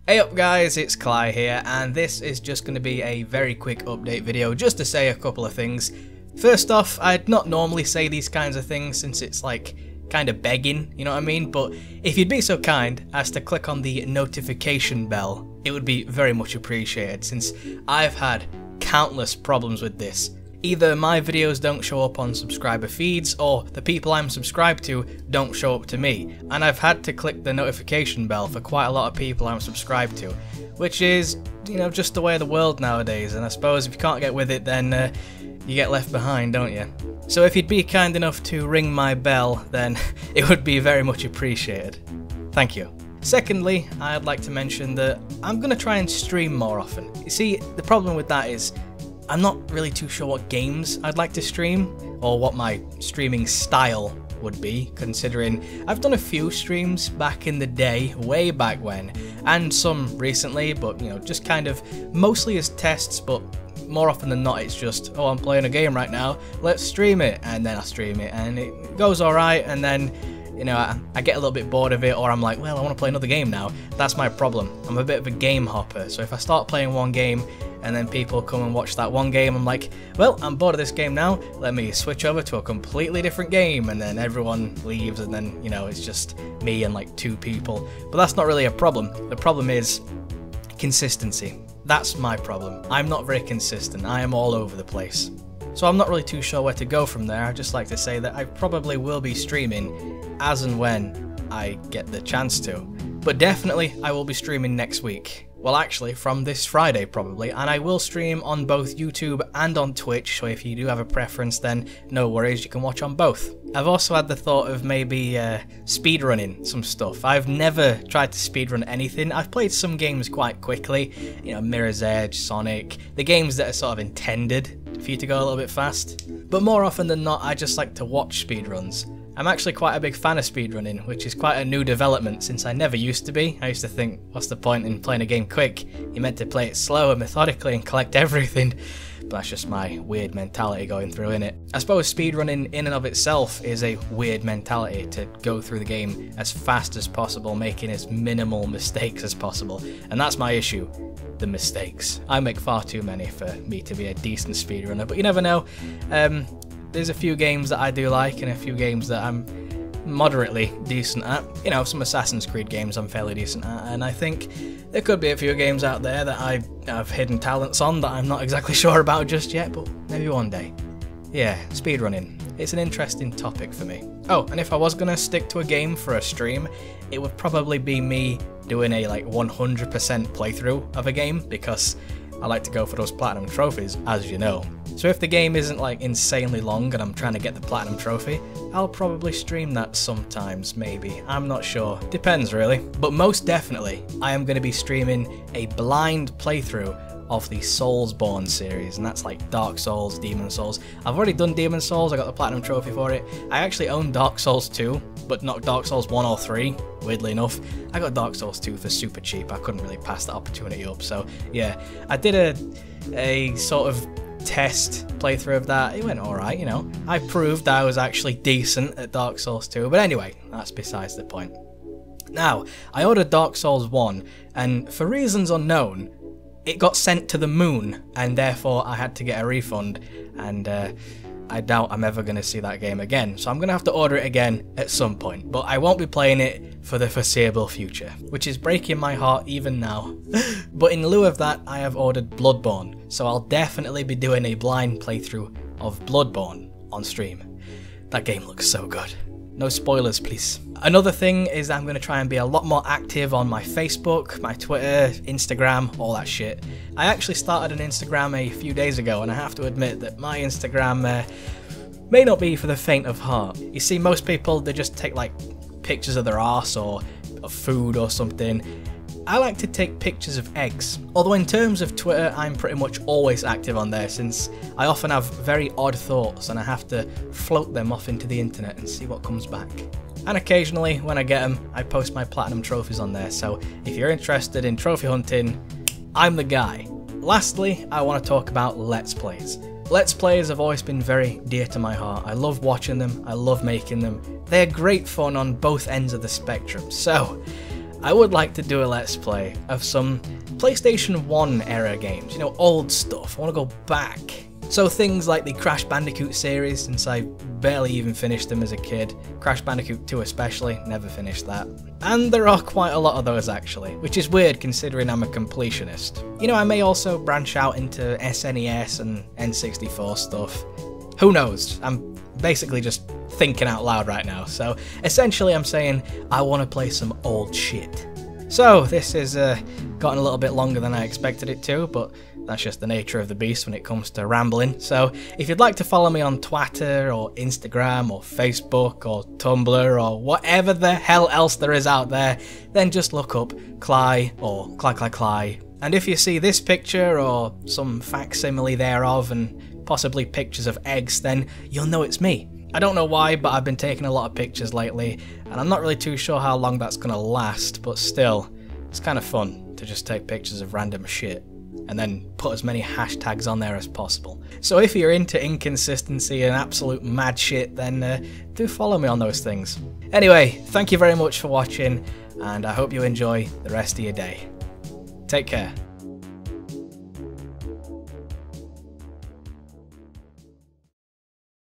Hey up guys, it's Klye here, and this is just going to be a very quick update video just to say a couple of things. First off, I'd not normally say these kinds of things since it's like kind of begging, you know what I mean? But if you'd be so kind as to click on the notification bell, it would be very much appreciated since I've had countless problems with this. Either my videos don't show up on subscriber feeds, or the people I'm subscribed to don't show up to me, and I've had to click the notification bell for quite a lot of people I'm subscribed to, which is, you know, just the way of the world nowadays, and I suppose if you can't get with it then you get left behind, don't you? So if you'd be kind enough to ring my bell, then it would be very much appreciated. Thank you. Secondly, I'd like to mention that I'm going to try and stream more often. You see, the problem with that is I'm not really too sure what games I'd like to stream, or what my streaming style would be, considering I've done a few streams back in the day, way back when, and some recently, but you know, just kind of mostly as tests, but more often than not it's just, oh, I'm playing a game right now, let's stream it, and then I stream it, and it goes alright, and then you know, I get a little bit bored of it, or I'm like, well, I want to play another game now. That's my problem. I'm a bit of a game hopper, so if I start playing one game and then people come and watch that one game, I'm like, well, I'm bored of this game now, let me switch over to a completely different game, and then everyone leaves, and then, you know, it's just me and like two people. But that's not really a problem. The problem is consistency. That's my problem. I'm not very consistent. I am all over the place. So I'm not really too sure where to go from there. I'd just like to say that I probably will be streaming as and when I get the chance to. But definitely I will be streaming next week. Well, actually from this Friday probably, and I will stream on both YouTube and on Twitch, so if you do have a preference then no worries, you can watch on both. I've also had the thought of maybe speedrunning some stuff. I've never tried to speedrun anything. I've played some games quite quickly, you know, Mirror's Edge, Sonic, the games that are sort of intended for you to go a little bit fast. But more often than not, I just like to watch speedruns. I'm actually quite a big fan of speedrunning, which is quite a new development since I never used to be. I used to think, what's the point in playing a game quick? You're meant to play it slow and methodically and collect everything. But that's just my weird mentality going through, innit? I suppose speedrunning in and of itself is a weird mentality, to go through the game as fast as possible, making as minimal mistakes as possible. And that's my issue, the mistakes. I make far too many for me to be a decent speedrunner, but you never know. There's a few games that I do like and a few games that I'm moderately decent at. You know, some Assassin's Creed games I'm fairly decent at, and I think there could be a few games out there that I have hidden talents on that I'm not exactly sure about just yet, but maybe one day. Yeah, speedrunning. It's an interesting topic for me. Oh, and if I was gonna stick to a game for a stream, it would probably be me doing a like 100% playthrough of a game, because I like to go for those platinum trophies, as you know. So if the game isn't like insanely long and I'm trying to get the platinum trophy, I'll probably stream that sometimes, maybe. I'm not sure. Depends really. But most definitely, I am going to be streaming a blind playthrough of the Soulsborne series, and that's like Dark Souls, Demon Souls. I've already done Demon Souls, I got the platinum trophy for it. I actually own Dark Souls 2, but not Dark Souls 1 or 3, weirdly enough. I got Dark Souls 2 for super cheap, I couldn't really pass that opportunity up, so yeah. I did a sort of test playthrough of that. It went alright, you know. I proved I was actually decent at Dark Souls 2, but anyway, that's besides the point. Now, I ordered Dark Souls 1, and for reasons unknown, it got sent to the moon, and therefore I had to get a refund, and I doubt I'm ever going to see that game again, so I'm going to have to order it again at some point, but I won't be playing it for the foreseeable future, which is breaking my heart even now. But in lieu of that, I have ordered Bloodborne, so I'll definitely be doing a blind playthrough of Bloodborne on stream. That game looks so good. No spoilers, please. Another thing is I'm going to try and be a lot more active on my Facebook, my Twitter, Instagram, all that shit. I actually started an Instagram a few days ago, and I have to admit that my Instagram may not be for the faint of heart. You see, most people, they just take like pictures of their arse or of food or something. I like to take pictures of eggs. Although in terms of Twitter, I'm pretty much always active on there, since I often have very odd thoughts and I have to float them off into the internet and see what comes back. And occasionally, when I get them, I post my platinum trophies on there, so if you're interested in trophy hunting, I'm the guy. Lastly, I want to talk about Let's Plays. Let's Plays have always been very dear to my heart. I love watching them, I love making them. They're great fun on both ends of the spectrum, so I would like to do a Let's Play of some PlayStation 1 era games, you know, old stuff. I want to go back. So things like the Crash Bandicoot series, since I barely even finished them as a kid. Crash Bandicoot 2 especially, never finished that. And there are quite a lot of those actually, which is weird considering I'm a completionist. You know, I may also branch out into SNES and N64 stuff. Who knows? I'm basically just thinking out loud right now. So essentially I'm saying I want to play some old shit. So this has gotten a little bit longer than I expected it to, but that's just the nature of the beast when it comes to rambling. So if you'd like to follow me on Twitter or Instagram or Facebook or Tumblr or whatever the hell else there is out there, then just look up Klye or Klye. And if you see this picture or some facsimile thereof and possibly pictures of eggs, then you'll know it's me. I don't know why, but I've been taking a lot of pictures lately, and I'm not really too sure how long that's gonna last, but still, it's kind of fun to just take pictures of random shit and then put as many hashtags on there as possible. So if you're into inconsistency and absolute mad shit, then do follow me on those things. Anyway, thank you very much for watching, and I hope you enjoy the rest of your day. Take care.